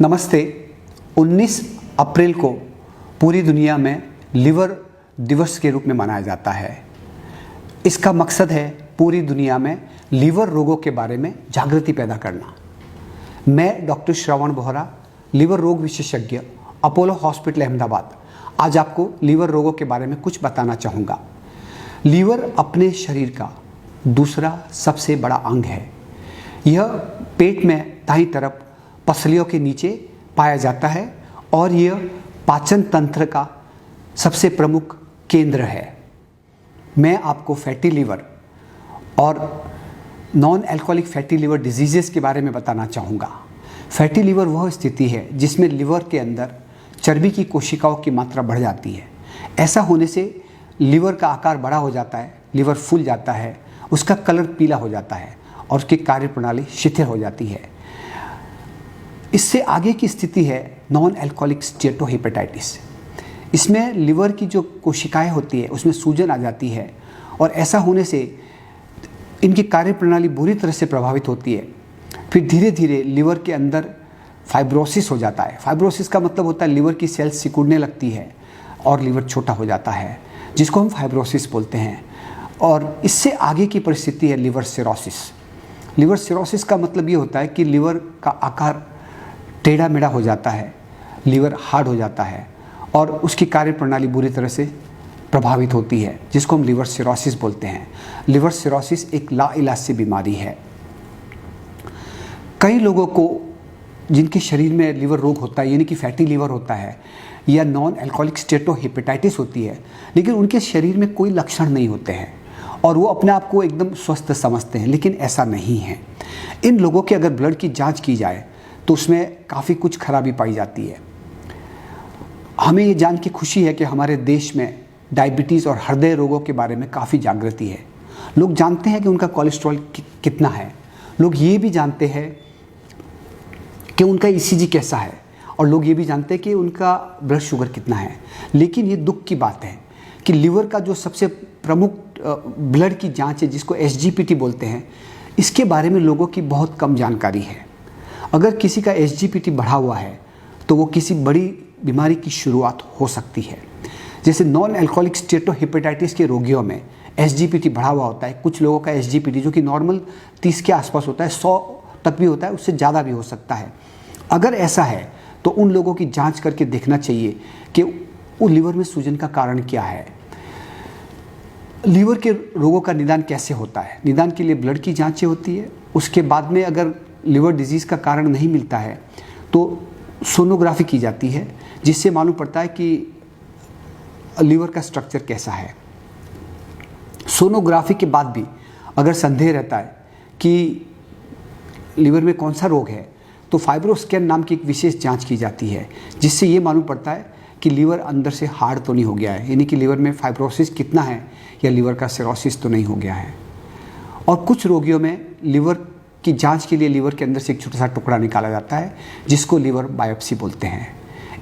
नमस्ते। 19 अप्रैल को पूरी दुनिया में लिवर दिवस के रूप में मनाया जाता है। इसका मकसद है पूरी दुनिया में लीवर रोगों के बारे में जागृति पैदा करना। मैं डॉक्टर श्रवण बोहरा, लीवर रोग विशेषज्ञ, अपोलो हॉस्पिटल अहमदाबाद, आज आपको लीवर रोगों के बारे में कुछ बताना चाहूँगा। लीवर अपने शरीर का दूसरा सबसे बड़ा अंग है। यह पेट में दाईं तरफ पसलियों के नीचे पाया जाता है और यह पाचन तंत्र का सबसे प्रमुख केंद्र है। मैं आपको फैटी लीवर और non alcoholic fatty liver diseases के बारे में बताना चाहूँगा। फैटी लीवर वह स्थिति है जिसमें लीवर के अंदर चर्बी की कोशिकाओं की मात्रा बढ़ जाती है। ऐसा होने से लीवर का आकार बड़ा हो जाता है, लीवर फूल जाता है, उसका कलर पीला हो जाता है और उसकी कार्यप्रणाली शिथिल हो जाती है। इससे आगे की स्थिति है नॉन अल्कोहलिक स्टेटोहेपेटाइटिस। इसमें लीवर की जो कोशिकाएं होती है उसमें सूजन आ जाती है और ऐसा होने से इनकी कार्यप्रणाली बुरी तरह से प्रभावित होती है। फिर धीरे धीरे लीवर के अंदर फाइब्रोसिस हो जाता है। फाइब्रोसिस का मतलब होता है लीवर की सेल्स सिकुड़ने लगती है और लीवर छोटा हो जाता है, जिसको हम फाइब्रोसिस बोलते हैं। और इससे आगे की परिस्थिति है लिवर सिरोसिस। लिवर सिरोसिस का मतलब ये होता है कि लीवर का आकार टेढ़ा मेढ़ा हो जाता है, लीवर हार्ड हो जाता है और उसकी कार्यप्रणाली बुरी तरह से प्रभावित होती है, जिसको हम लिवर सिरोसिस बोलते हैं। लिवर सिरोसिस एक लाइलाज सी बीमारी है। कई लोगों को जिनके शरीर में लिवर रोग होता है, यानी कि फैटी लीवर होता है या नॉन अल्कोहलिक स्टेटोहेपेटाइटिस होती है, लेकिन उनके शरीर में कोई लक्षण नहीं होते हैं और वो अपने आप को एकदम स्वस्थ समझते हैं, लेकिन ऐसा नहीं है। इन लोगों के अगर ब्लड की जांच की जाए तो उसमें काफ़ी कुछ खराबी पाई जाती है। हमें ये जान के खुशी है कि हमारे देश में डायबिटीज़ और हृदय रोगों के बारे में काफ़ी जागृति है। लोग जानते हैं कि उनका कोलेस्ट्रॉल कितना है, लोग ये भी जानते हैं कि उनका ईसीजी कैसा है और लोग ये भी जानते हैं कि उनका ब्लड शुगर कितना है। लेकिन ये दुख की बात है कि लीवर का जो सबसे प्रमुख ब्लड की जांच है, जिसको एसजीपीटी बोलते हैं, इसके बारे में लोगों की बहुत कम जानकारी है। अगर किसी का एसजीपीटी बढ़ा हुआ है तो वो किसी बड़ी बीमारी की शुरुआत हो सकती है। जैसे नॉन अल्कोहलिक स्टेटोहेपेटाइटिस के रोगियों में एसजीपीटी बढ़ा हुआ होता है। कुछ लोगों का एसजीपीटी जो कि नॉर्मल 30 के आसपास होता है, 100 तक भी होता है, उससे ज़्यादा भी हो सकता है। अगर ऐसा है तो उन लोगों की जांच करके देखना चाहिए कि वो लीवर में सूजन का कारण क्या है। लीवर के रोगों का निदान कैसे होता है? निदान के लिए ब्लड की जांचें होती है। उसके बाद में अगर लिवर डिजीज़ का कारण नहीं मिलता है तो सोनोग्राफी की जाती है, जिससे मालूम पड़ता है कि लीवर का स्ट्रक्चर कैसा है। सोनोग्राफी के बाद भी अगर संदेह रहता है कि लीवर में कौन सा रोग है तो फाइब्रोस्कैन नाम की एक विशेष जांच की जाती है, जिससे ये मालूम पड़ता है कि लीवर अंदर से हार्ड तो नहीं हो गया है, यानी कि लीवर में फाइब्रोसिस कितना है या लीवर का सिरोसिस तो नहीं हो गया है। और कुछ रोगियों में लीवर की जांच के लिए लीवर के अंदर से एक छोटा सा टुकड़ा निकाला जाता है, जिसको लीवर बायोप्सी बोलते हैं।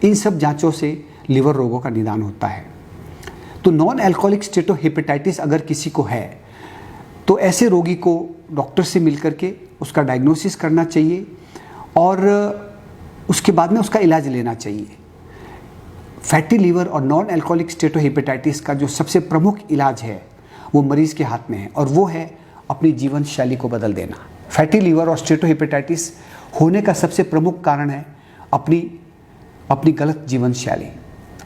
इन सब जांचों से लीवर रोगों का निदान होता है। तो नॉन अल्कोहलिक स्टेटोहेपेटाइटिस अगर किसी को है तो ऐसे रोगी को डॉक्टर से मिलकर के उसका डायग्नोसिस करना चाहिए और उसके बाद में उसका इलाज लेना चाहिए। फैटी लीवर और नॉन अल्कोहलिक स्टेटोहेपेटाइटिस का जो सबसे प्रमुख इलाज है वो मरीज़ के हाथ में है, और वो है अपनी जीवन शैली को बदल देना। फैटी लीवर और स्टेटोहेपेटाइटिस होने का सबसे प्रमुख कारण है अपनी गलत जीवन शैली।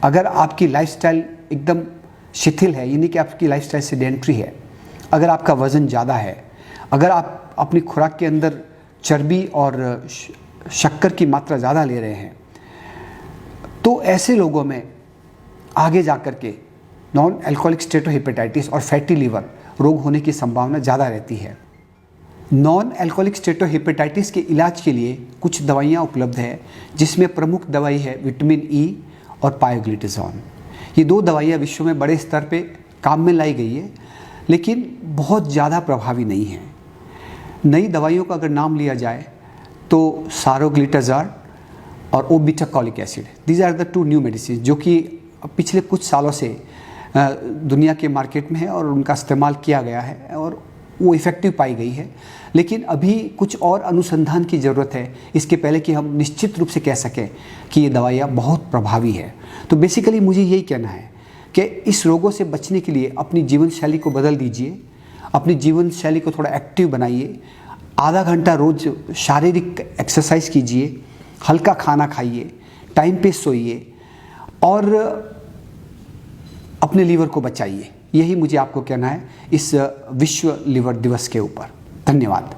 अगर आपकी लाइफस्टाइल एकदम शिथिल है, यानी कि आपकी लाइफस्टाइल सेडेंट्री है, अगर आपका वज़न ज़्यादा है, अगर आप अपनी खुराक के अंदर चर्बी और शक्कर की मात्रा ज़्यादा ले रहे हैं, तो ऐसे लोगों में आगे जा कर के नॉन अल्कोहलिक स्टेटोहेपेटाइटिस और फैटी लीवर रोग होने की संभावना ज़्यादा रहती है। नॉन अल्कोहलिक स्टेटोहेपेटाइटिस के इलाज के लिए कुछ दवाइयाँ उपलब्ध है, जिसमें प्रमुख दवाई है विटामिन ई और पायोग्लिटिजोन। ये दो दवाइयाँ विश्व में बड़े स्तर पे काम में लाई गई है, लेकिन बहुत ज़्यादा प्रभावी नहीं है। नई दवाइयों का अगर नाम लिया जाए तो सारोग्लिटाज़ार और obeticholic acid, these are the 2 new medicine जो कि पिछले कुछ सालों से दुनिया के मार्केट में है और उनका इस्तेमाल किया गया है और वो इफ़ेक्टिव पाई गई है, लेकिन अभी कुछ और अनुसंधान की ज़रूरत है इसके पहले कि हम निश्चित रूप से कह सकें कि ये दवाइयाँ बहुत प्रभावी है। तो बेसिकली मुझे यही कहना है कि इस रोगों से बचने के लिए अपनी जीवन शैली को बदल दीजिए, अपनी जीवन शैली को थोड़ा एक्टिव बनाइए, आधा घंटा रोज़ शारीरिक एक्सरसाइज कीजिए, हल्का खाना खाइए, टाइम पे सोइए और अपने लीवर को बचाइए। यही मुझे आपको कहना है इस विश्व लिवर दिवस के ऊपर। धन्यवाद।